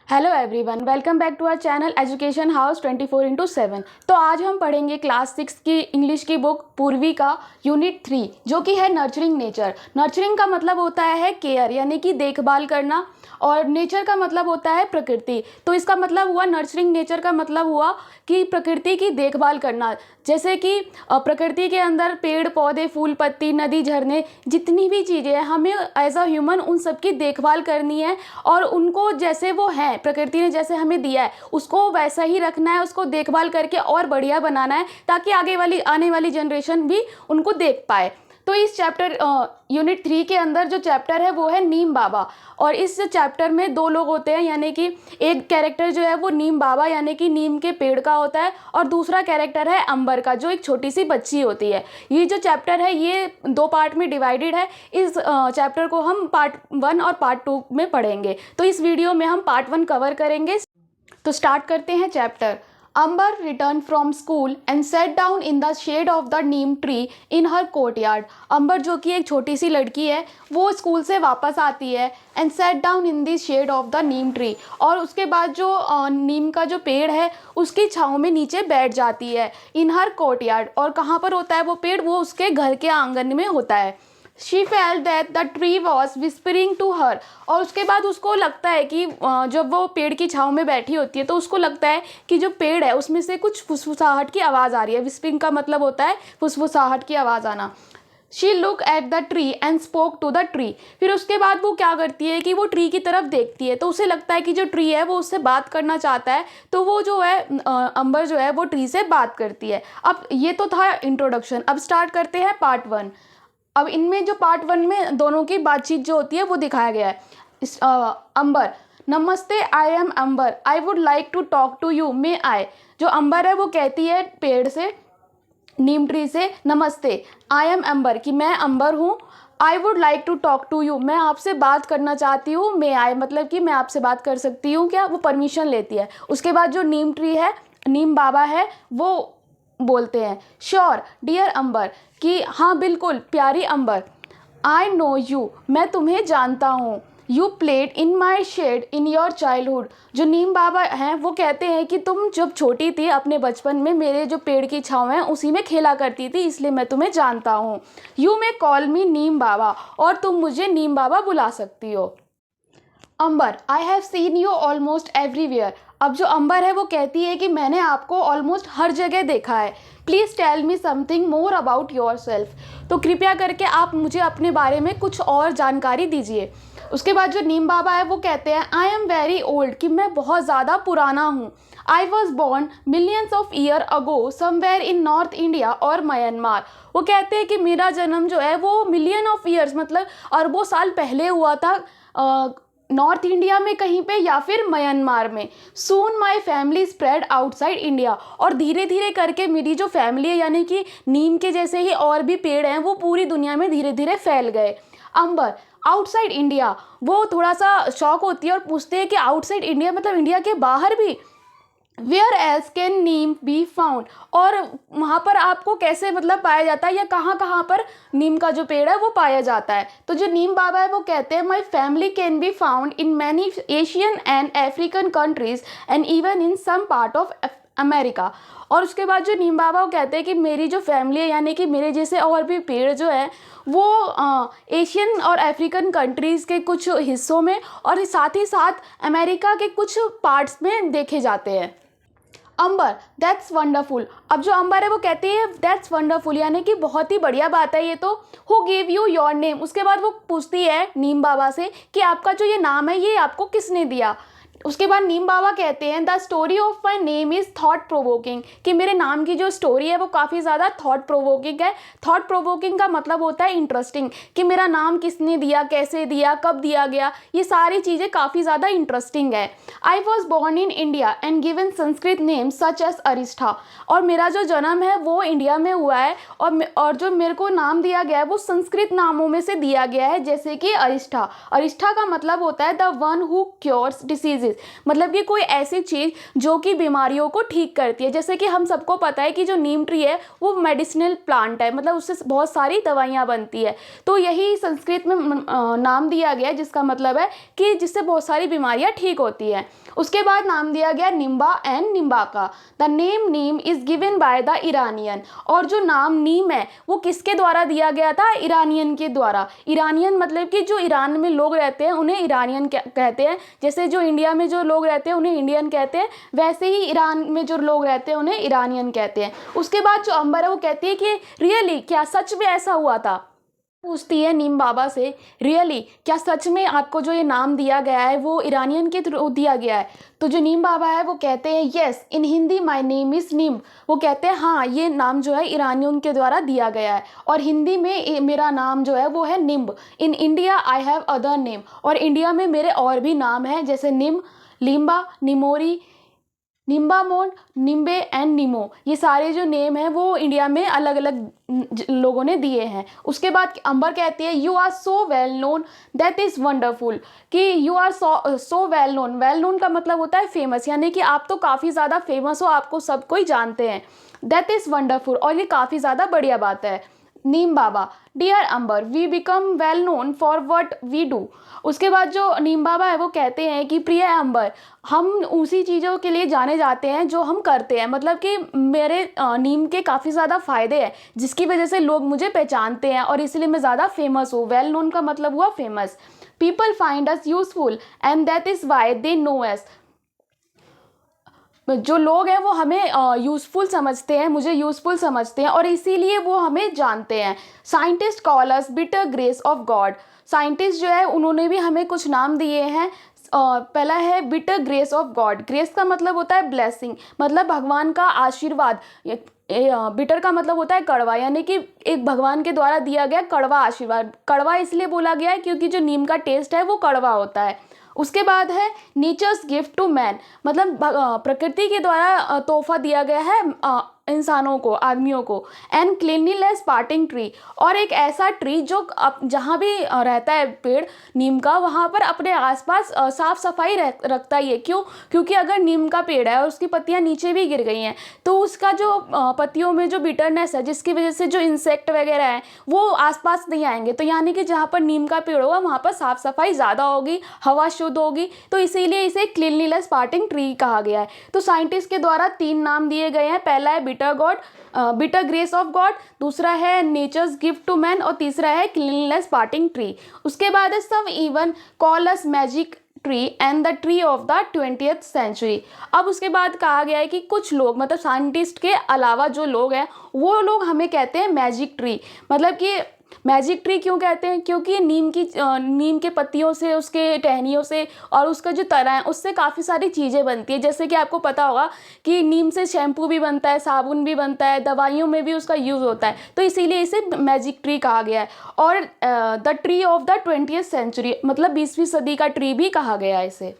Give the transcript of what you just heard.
Hello everyone, welcome back to our channel education house 24/7। तो आज हम पढ़ेंगे क्लास 6 की इंग्लिश की बुक पूर्वी का यूनिट 3, जो कि है नर्चरिंग नेचर। नर्चरिंग का मतलब होता है केयर, यानी कि देखभाल करना, और नेचर का मतलब होता है प्रकृति। तो इसका मतलब हुआ, नर्चरिंग नेचर का मतलब हुआ कि प्रकृति की देखभाल करना। जैसे कि प्रकृति के अंदर पेड़ पौधे, फूल पत्ती, नदी, झरने, जितनी भी चीज़ें हैं, हमें एज अ ह्यूमन उन सब की देखभाल करनी है और उनको जैसे वो हैं, प्रकृति ने जैसे हमें दिया है उसको वैसा ही रखना है, उसको देखभाल करके और बढ़िया बनाना है, ताकि आने वाली जनरेशन भी उनको देख पाए। तो इस चैप्टर यूनिट 3 के अंदर जो चैप्टर है वो है नीम बाबा। और इस चैप्टर में दो लोग होते हैं, यानी कि एक कैरेक्टर जो है वो नीम बाबा यानी कि नीम के पेड़ का होता है, और दूसरा कैरेक्टर है अंबर का, जो एक छोटी सी बच्ची होती है। ये जो चैप्टर है ये दो पार्ट में डिवाइडेड है। इस चैप्टर को हम पार्ट 1 और पार्ट 2 में पढ़ेंगे। तो इस वीडियो में हम पार्ट 1 कवर करेंगे। तो स्टार्ट करते हैं chapter. Amber returned from school and sat down in the shade of the neem tree in her courtyard. Amber, जो कि एक छोटी सी लड़की है, वो स्कूल से वापस आती है and sat down in the shade of the neem tree, और उसके बाद जो नीम का जो पेड़ है उसकी छाँव में नीचे बैठ जाती है। in her courtyard, और कहाँ पर होता है वो पेड़? वो उसके घर के आंगन में होता है। She felt that the tree was whispering to her, और उसके बाद उसको लगता है कि जब वो पेड़ की छाँव में बैठी होती है तो उसको लगता है कि जो पेड़ है उसमें से कुछ फुसफुसाहट की आवाज़ आ रही है। विस्परिंग का मतलब होता है फुसफुसाहट की आवाज़ आना। She looked at the tree and spoke to the tree. फिर उसके बाद वो क्या करती है कि वो ट्री की तरफ देखती है, तो उसे लगता है कि जो ट्री है वो उससे बात करना चाहता है, तो वो जो है अंबर जो है वो ट्री से बात करती है। अब ये तो था इंट्रोडक्शन। अब स्टार्ट करते हैं पार्ट 1। अब इनमें जो पार्ट 1 में दोनों की बातचीत जो होती है वो दिखाया गया है। अंबर, नमस्ते, I am Ambar, I would like to talk to you, may I. जो अंबर है वो कहती है पेड़ से, नीम ट्री से, नमस्ते, आई एम अंबर, कि मैं अंबर हूँ, I would like to talk to you, मैं आपसे बात करना चाहती हूँ, मे आई, मतलब कि मैं आपसे बात कर सकती हूँ क्या? वो परमिशन लेती है। उसके बाद जो नीम ट्री है, नीम बाबा है, वो बोलते हैं श्योर डियर अंबर, कि हाँ बिल्कुल प्यारी अंबर, आई नो यू, मैं तुम्हें जानता हूँ, you played in my shade in your childhood. जो नीम बाबा हैं वो कहते हैं कि तुम जब छोटी थी अपने बचपन में मेरे जो पेड़ की छाँव है उसी में खेला करती थी, इसलिए मैं तुम्हें जानता हूँ। यू मे कॉल मी नीम बाबा, और तुम मुझे नीम बाबा बुला सकती हो। Ambar, I have seen you almost everywhere. अब जो अंबर है वो कहती है कि मैंने आपको ऑलमोस्ट हर जगह देखा है। Please tell me something more about yourself, तो कृपया करके आप मुझे अपने बारे में कुछ और जानकारी दीजिए। उसके बाद जो नीम बाबा है वो कहते हैं आई एम वेरी ओल्ड, कि मैं बहुत ज़्यादा पुराना हूँ। आई was born millions of year ago somewhere in north India और म्यांमार। वो कहते हैं कि मेरा जन्म जो है वो मिलियन ऑफ ईयर्स, मतलब अरबों साल पहले हुआ था नॉर्थ इंडिया में कहीं पे या फिर म्यांमार में। Soon my family spread outside India, और धीरे धीरे करके मेरी जो फैमिली है, यानी कि नीम के जैसे ही और भी पेड़ हैं, वो पूरी दुनिया में धीरे धीरे फैल गए। अंबर, आउटसाइड इंडिया, वो थोड़ा सा शॉक होती है और पूछते हैं कि आउटसाइड इंडिया मतलब इंडिया के बाहर भी? Where else can neem be found, और वहाँ पर आपको कैसे मतलब पाया जाता है, या कहाँ कहाँ पर नीम का जो पेड़ है वो पाया जाता है? तो जो नीम बाबा है वो कहते हैं my family can be found in many Asian and African countries and even in some part of America. और उसके बाद जो नीम बाबा वो कहते हैं कि मेरी जो फैमिली है, यानी कि मेरे जैसे और भी पेड़ जो है वो एशियन और अफ्रीकन कंट्रीज़ के कुछ हिस्सों में और साथ ही साथ अमेरिका के कुछ पार्ट्स में देखे जाते हैं। अंबर, दैट्स वंडरफुल। अब जो अंबर है वो कहती है दैट्स वंडरफुल, यानी कि बहुत ही बढ़िया बात है ये तो। Who give you your name, उसके बाद वो पूछती है नीम बाबा से कि आपका जो ये नाम है ये आपको किसने दिया? उसके बाद नीम बाबा कहते हैं the story of my name is thought provoking, कि मेरे नाम की जो स्टोरी है वो काफ़ी ज़्यादा थॉट प्रोवोकिंग है। थॉट प्रोवोकिंग का मतलब होता है इंटरेस्टिंग, कि मेरा नाम किसने दिया, कैसे दिया, कब दिया गया, ये सारी चीज़ें काफ़ी ज़्यादा इंटरेस्टिंग है। I was born in India and given Sanskrit name such as Arishtha, और मेरा जो जन्म है वो इंडिया में हुआ है, और जो मेरे को नाम दिया गया है वो संस्कृत नामों में से दिया गया है, जैसे कि अरिष्ठा। अरिष्ठा का मतलब होता है the one who cures diseases, disease, मतलब कि कोई ऐसी चीज़ जो कि बीमारियों को ठीक करती है। जैसे कि हम सबको पता है कि जो नीम ट्री है वो मेडिसिनल प्लांट है, मतलब उससे बहुत सारी दवाइयाँ बनती है। तो यही संस्कृत में नाम दिया गया जिसका मतलब है कि जिससे बहुत सारी बीमारियाँ ठीक होती है। उसके बाद नाम दिया गया निम्बा एंड निम्बाका। The name neem is given by the Iranian. और जो नाम नीम है वो किसके द्वारा दिया गया था? ईरानियन के द्वारा। ईरानियन मतलब कि जो ईरान में लोग रहते हैं उन्हें ईरानियन कहते हैं। जैसे जो इंडिया में जो लोग रहते हैं उन्हें इंडियन कहते हैं, वैसे ही ईरान में जो लोग रहते हैं उन्हें ईरानियन कहते हैं। उसके बाद जो अंबर है वो कहती है कि रियली, क्या सच में ऐसा हुआ था? पूछती है नीम बाबा से, रियली, क्या सच में आपको जो ये नाम दिया गया है वो ईरानियन के थ्रू दिया गया है? तो जो नीम बाबा है वो कहते हैं yes, in Hindi my name is neem. वो कहते हैं हाँ, ये नाम जो है ईरानियन के द्वारा दिया गया है और हिंदी में मेरा नाम जो है वो है निम्ब। In India I have other name. और इंडिया में मेरे और भी नाम हैं, जैसे निम, लिम्बा, निमोरी, निम्बामोन, निम्बे एंड निमो। ये सारे जो नेम हैं वो इंडिया में अलग अलग लोगों ने दिए हैं। उसके बाद अंबर कहती है you are so well known that is wonderful, कि you are so well known. Well known का मतलब होता है फेमस, यानी कि आप तो काफ़ी ज़्यादा फेमस हो, आपको सब कोई जानते हैं। दैट इज़ वंडरफुल, और ये काफ़ी ज़्यादा बढ़िया बात है। Neem Baba, dear Ambar, we become well known for what we do. उसके बाद जो नीम बाबा है वो कहते हैं कि प्रिय अंबर, हम उसी चीज़ों के लिए जाने जाते हैं जो हम करते हैं। मतलब कि मेरे नीम के काफ़ी ज़्यादा फ़ायदे हैं जिसकी वजह से लोग मुझे पहचानते हैं और इसलिए मैं ज़्यादा फेमस हूँ। वेल नोन का मतलब हुआ famous. People find us useful and that is why they know us. जो लोग हैं वो हमें यूज़फुल समझते हैं, मुझे यूज़फुल समझते हैं और इसीलिए वो हमें जानते हैं। Scientist call us bitter grace of God. Scientist जो है उन्होंने भी हमें कुछ नाम दिए हैं। पहला है bitter grace of God. Grace का मतलब होता है ब्लेसिंग, मतलब भगवान का आशीर्वाद। बिटर का मतलब होता है कड़वा, यानी कि एक भगवान के द्वारा दिया गया कड़वा आशीर्वाद। कड़वा इसलिए बोला गया है क्योंकि जो नीम का टेस्ट है वो कड़वा होता है। उसके बाद है नेचर्स गिफ्ट टू मैन, मतलब प्रकृति के द्वारा तोहफा दिया गया है इंसानों को, आदमियों को। एंड क्लीनलीनेस पार्टिंग ट्री, और एक ऐसा ट्री जो जहाँ भी रहता है पेड़ नीम का, वहाँ पर अपने आसपास साफ सफाई रखता ही है। क्यों? क्योंकि अगर नीम का पेड़ है और उसकी पत्तियाँ नीचे भी गिर गई हैं तो उसका जो पत्तियों में जो बिटरनेस है जिसकी वजह से जो इंसेक्ट वगैरह हैं वो आसपास नहीं आएंगे। तो यानी कि जहाँ पर नीम का पेड़ होगा वहाँ पर साफ सफाई ज़्यादा होगी, हवा शुद्ध होगी, तो इसीलिए इसे क्लीनलीनेस पार्टिंग ट्री कहा गया है। तो साइंटिस्ट के द्वारा 3 नाम दिए गए हैं। पहला है बिटर ग्रेस ऑफ गॉड, दूसरा है नेचर्स गिफ्ट टू मैन और तीसरा है क्लीनलीनेस पार्टिंग ट्री। उसके बाद है some even call us magic tree and the tree of the 20th century. अब उसके बाद कहा गया है कि कुछ लोग, मतलब साइंटिस्ट के अलावा जो लोग हैं वो लोग हमें कहते हैं मैजिक ट्री। मतलब कि मैजिक ट्री क्यों कहते हैं? क्योंकि नीम के पत्तियों से, उसके टहनियों से और उसका जो तना है उससे काफ़ी सारी चीज़ें बनती है। जैसे कि आपको पता होगा कि नीम से शैम्पू भी बनता है, साबुन भी बनता है, दवाइयों में भी उसका यूज़ होता है, तो इसीलिए इसे मैजिक ट्री कहा गया है। और the tree of the 20th century, मतलब 20वीं सदी का ट्री भी कहा गया है इसे।